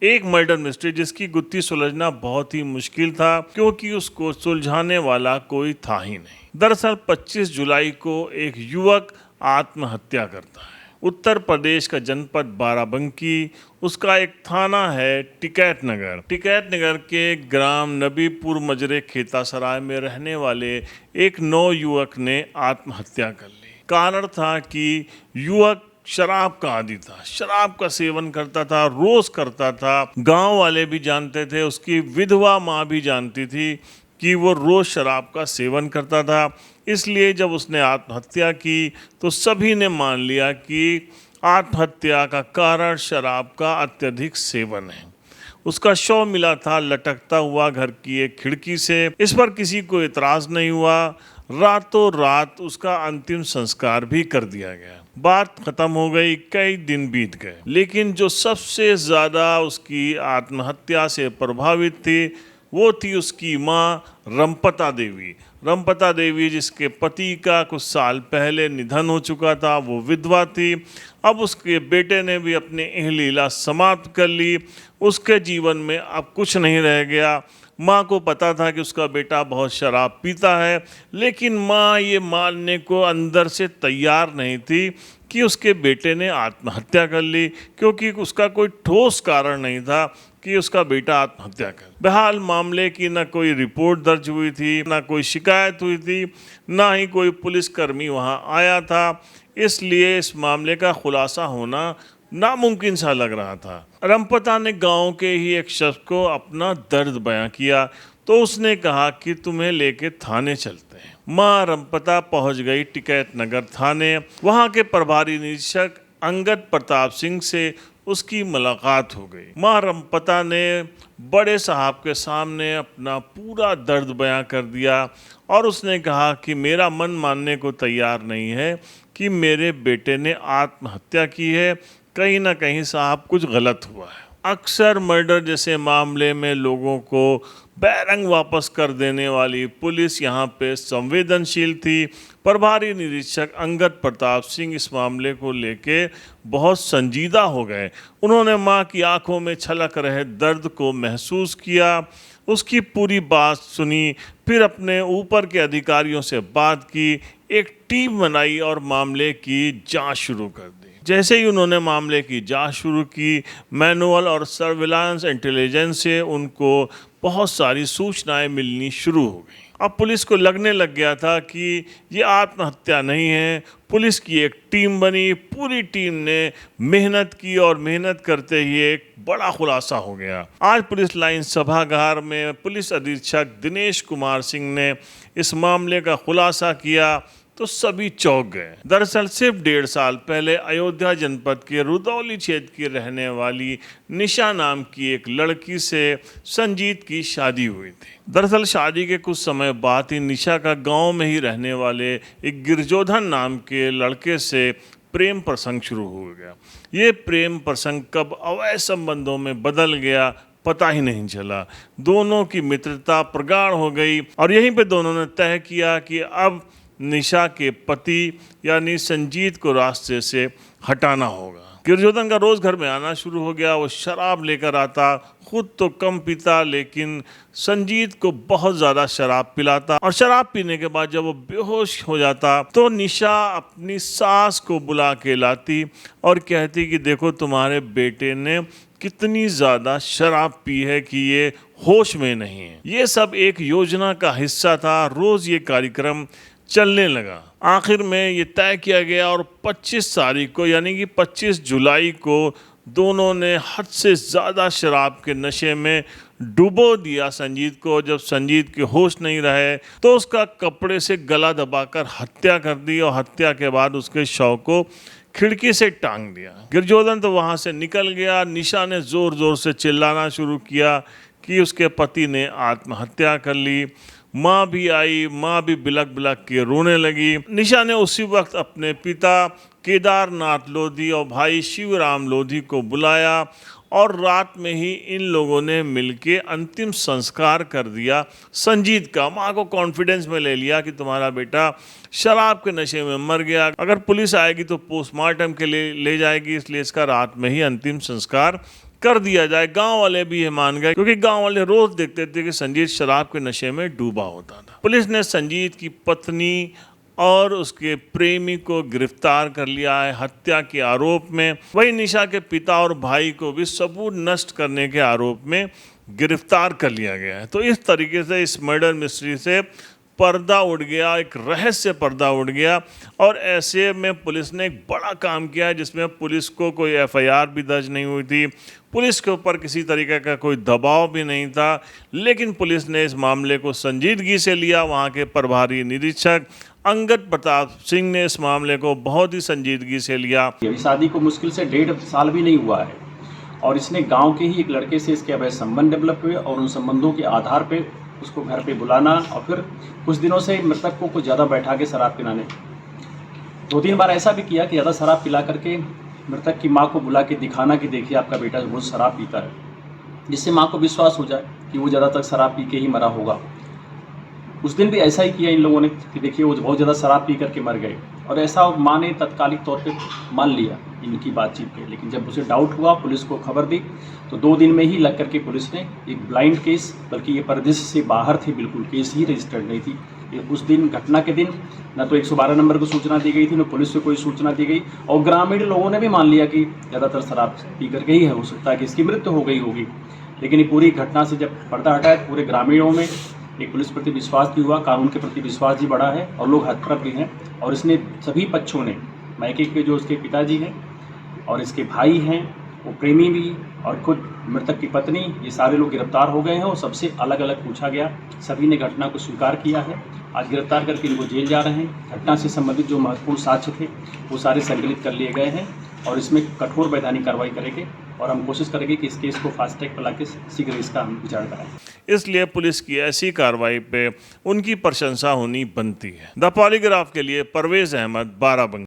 एक murder mystery जिसकी गुत्थी सुलझना बहुत ही मुश्किल था क्योंकि उसको सुलझाने वाला कोई था ही नहीं। दरअसल 25 जुलाई को एक युवक आत्महत्या करता है। उत्तर प्रदेश का जनपद बाराबंकी, उसका एक थाना है टिकैत नगर। टिकैत नगर के ग्राम नबीपुर मजरे खेतासराय में रहने वाले एक नौयुवक ने आत्महत्या कर ली। कारण था कि युवक शराब का आदी था, शराब का सेवन करता था, रोज करता था। गांव वाले भी जानते थे, उसकी विधवा माँ भी जानती थी कि वो रोज शराब का सेवन करता था। इसलिए जब उसने आत्महत्या की तो सभी ने मान लिया कि आत्महत्या का कारण शराब का अत्यधिक सेवन है। उसका शव मिला था लटकता हुआ घर की एक खिड़की से। इस पर किसी को इतराज नहीं हुआ। रातों रात उसका अंतिम संस्कार भी कर दिया गया। बात खत्म हो गई, कई दिन बीत गए, लेकिन जो सबसे ज्यादा उसकी आत्महत्या से प्रभावित थी वो थी उसकी माँ रमपता देवी। रमपता देवी जिसके पति का कुछ साल पहले निधन हो चुका था, वो विधवा थी। अब उसके बेटे ने भी अपनी लीला समाप्त कर ली। उसके जीवन में अब कुछ नहीं रह गया। माँ को पता था कि उसका बेटा बहुत शराब पीता है, लेकिन माँ ये मानने को अंदर से तैयार नहीं थी कि उसके बेटे ने आत्महत्या कर ली, क्योंकि उसका कोई ठोस कारण नहीं था कि उसका बेटा आत्महत्या कर। बहरहाल मामले की ना कोई रिपोर्ट दर्ज हुई थी, ना कोई शिकायत हुई थी, ना ही कोई पुलिसकर्मी वहाँ आया था। इसलिए इस मामले का खुलासा होना नामुमकिन सा लग रहा था। रमपता ने गांव के ही एक शख्स को अपना दर्द बयां किया तो उसने कहा कि तुम्हें लेके थाने चलते हैं। मां रमपता पहुंच गई टिकैत नगर थाने। वहां के प्रभारी निरीक्षक अंगद प्रताप सिंह से उसकी मुलाकात हो गई। मां रमपता ने बड़े साहब के सामने अपना पूरा दर्द बयां कर दिया और उसने कहा कि मेरा मन मानने को तैयार नहीं है कि मेरे बेटे ने आत्महत्या की है। कहीं ना कहीं साहब कुछ गलत हुआ है। अक्सर मर्डर जैसे मामले में लोगों को बैरंग वापस कर देने वाली पुलिस यहाँ पे संवेदनशील थी। प्रभारी निरीक्षक अंगद प्रताप सिंह इस मामले को लेके बहुत संजीदा हो गए। उन्होंने माँ की आंखों में छलक रहे दर्द को महसूस किया, उसकी पूरी बात सुनी, फिर अपने ऊपर के अधिकारियों से बात की, एक टीम बनाई और मामले की जांच शुरू कर दी। जैसे ही उन्होंने मामले की जांच शुरू की, मैनुअल और सर्विलांस इंटेलिजेंस से उनको बहुत सारी सूचनाएं मिलनी शुरू हो गई। अब पुलिस को लगने लग गया था कि ये आत्महत्या नहीं है। पुलिस की एक टीम बनी, पूरी टीम ने मेहनत की और मेहनत करते ही एक बड़ा खुलासा हो गया। आज पुलिस लाइन सभागार में पुलिस अधीक्षक दिनेश कुमार सिंह ने इस मामले का खुलासा किया तो सभी चौंक गए। दरअसल सिर्फ 1.5 साल पहले अयोध्या जनपद के रुदौली क्षेत्र की रहने वाली निशा नाम की एक लड़की से संजीत की शादी हुई थी। दरअसल शादी के कुछ समय बाद ही निशा का गांव में ही रहने वाले एक गिरजोधन नाम के लड़के से प्रेम प्रसंग शुरू हो गया। ये प्रेम प्रसंग कब अवैध संबंधों में बदल गया पता ही नहीं चला। दोनों की मित्रता प्रगाढ़ हो गई और यहीं पे दोनों ने तय किया कि अब निशा के पति यानी संजीत को रास्ते से हटाना होगा। गिरजोधन का रोज घर में आना शुरू हो गया। वो शराब लेकर आता, खुद तो कम पीता लेकिन संजीत को बहुत ज़्यादा शराब पिलाता और शराब पीने के बाद जब वो बेहोश हो जाता तो निशा अपनी सास को बुला के लाती और कहती कि देखो तुम्हारे बेटे ने कितनी ज़्यादा शराब पी है कि ये होश में नहीं है। ये सब एक योजना का हिस्सा था। रोज़ ये कार्यक्रम चलने लगा। आखिर में ये तय किया गया और 25 तारीख को यानी कि 25 जुलाई को दोनों ने हद से ज़्यादा शराब के नशे में डुबो दिया संजीत को। जब संजीत के होश नहीं रहे तो उसका कपड़े से गला दबाकर हत्या कर दी और हत्या के बाद उसके शव को खिड़की से टांग दिया। गिरजोधन तो वहाँ से निकल गया। निशा ने ज़ोर ज़ोर से चिल्लाना शुरू किया कि उसके पति ने आत्महत्या कर ली। माँ भी आई, माँ भी बिलक बिलक के रोने लगी। निशा ने उसी वक्त अपने पिता केदारनाथ लोधी और भाई शिवराम लोधी को बुलाया और रात में ही इन लोगों ने मिलके अंतिम संस्कार कर दिया संजीत का। माँ को कॉन्फिडेंस में ले लिया कि तुम्हारा बेटा शराब के नशे में मर गया, अगर पुलिस आएगी तो पोस्टमार्टम के लिए ले जाएगी, इसलिए इसका रात में ही अंतिम संस्कार कर दिया जाए। गांव वाले भी ये मान गए, क्योंकि गांव वाले रोज देखते थे कि संजीत शराब के नशे में डूबा होता था। पुलिस ने संजीत की पत्नी और उसके प्रेमी को गिरफ्तार कर लिया है हत्या के आरोप में। वही निशा के पिता और भाई को भी सबूत नष्ट करने के आरोप में गिरफ्तार कर लिया गया है। तो इस तरीके से इस मर्डर मिस्ट्री से पर्दा उड़ गया, एक रहस्य पर्दा उड़ गया। और ऐसे में पुलिस ने एक बड़ा काम किया है, जिसमें पुलिस को कोई एफआईआर भी दर्ज नहीं हुई थी, पुलिस के ऊपर किसी तरीके का कोई दबाव भी नहीं था, लेकिन पुलिस ने इस मामले को संजीदगी से लिया। वहाँ के प्रभारी निरीक्षक अंगद प्रताप सिंह ने इस मामले को बहुत ही संजीदगी से लिया। अभी शादी को मुश्किल से 1.5 साल भी नहीं हुआ है और इसने गांव के ही एक लड़के से इसके अवैध संबंध डेवलप हुए और उन संबंधों के आधार पे उसको घर पे बुलाना और फिर कुछ दिनों से मृतक को कुछ ज़्यादा बैठा के शराब पिलाने। 2-3 बार ऐसा भी किया कि ज़्यादा शराब पिला करके मृतक की माँ को बुला के दिखाना कि देखिए आपका बेटा रोज़ शराब पीता है, जिससे माँ को विश्वास हो जाए कि वो ज़्यादातर शराब पी के ही मरा होगा। उस दिन भी ऐसा ही किया इन लोगों ने कि देखिए वो बहुत ज़्यादा शराब पी करके मर गए, और ऐसा माँ ने तत्कालिक तौर पे मान लिया इनकी बातचीत पे। लेकिन जब उसे डाउट हुआ, पुलिस को खबर दी, तो 2 दिन में ही लग करके पुलिस ने एक ब्लाइंड केस, बल्कि ये परदेश से बाहर थे, बिल्कुल केस ही रजिस्टर्ड नहीं थी। उस दिन घटना के दिन न तो 112 नंबर को सूचना दी गई थी, न पुलिस से कोई सूचना दी गई, और ग्रामीण लोगों ने भी मान लिया कि ज़्यादातर शराब पी करके ही है, हो सकता है कि इसकी मृत्यु हो गई होगी। लेकिन ये पूरी घटना से जब पर्दा हटाया, पूरे ग्रामीणों में एक पुलिस प्रति विश्वास भी हुआ, कानून के प्रति विश्वास भी बढ़ा है और लोग हतप्रभ भी हैं। और इसने सभी पक्षों ने, मायके के जो उसके पिताजी हैं और इसके भाई हैं, वो प्रेमी भी और खुद मृतक की पत्नी, ये सारे लोग गिरफ्तार हो गए हैं और सबसे अलग अलग पूछा गया। सभी ने घटना को स्वीकार किया है। आज गिरफ्तार करके इनको जेल जा रहे हैं। घटना से संबंधित जो महत्वपूर्ण साक्ष्य थे वो सारे संकलित कर लिए गए हैं और इसमें कठोर वैधानिक कार्रवाई करेंगे और हम कोशिश करेंगे कि इस केस को फास्ट ट्रैक पर लाके शीघ्र इसका हम विचार कराएं। इसलिए पुलिस की ऐसी कार्रवाई पे उनकी प्रशंसा होनी बनती है। द पॉलीग्राफ के लिए परवेज अहमद, बाराबंकी।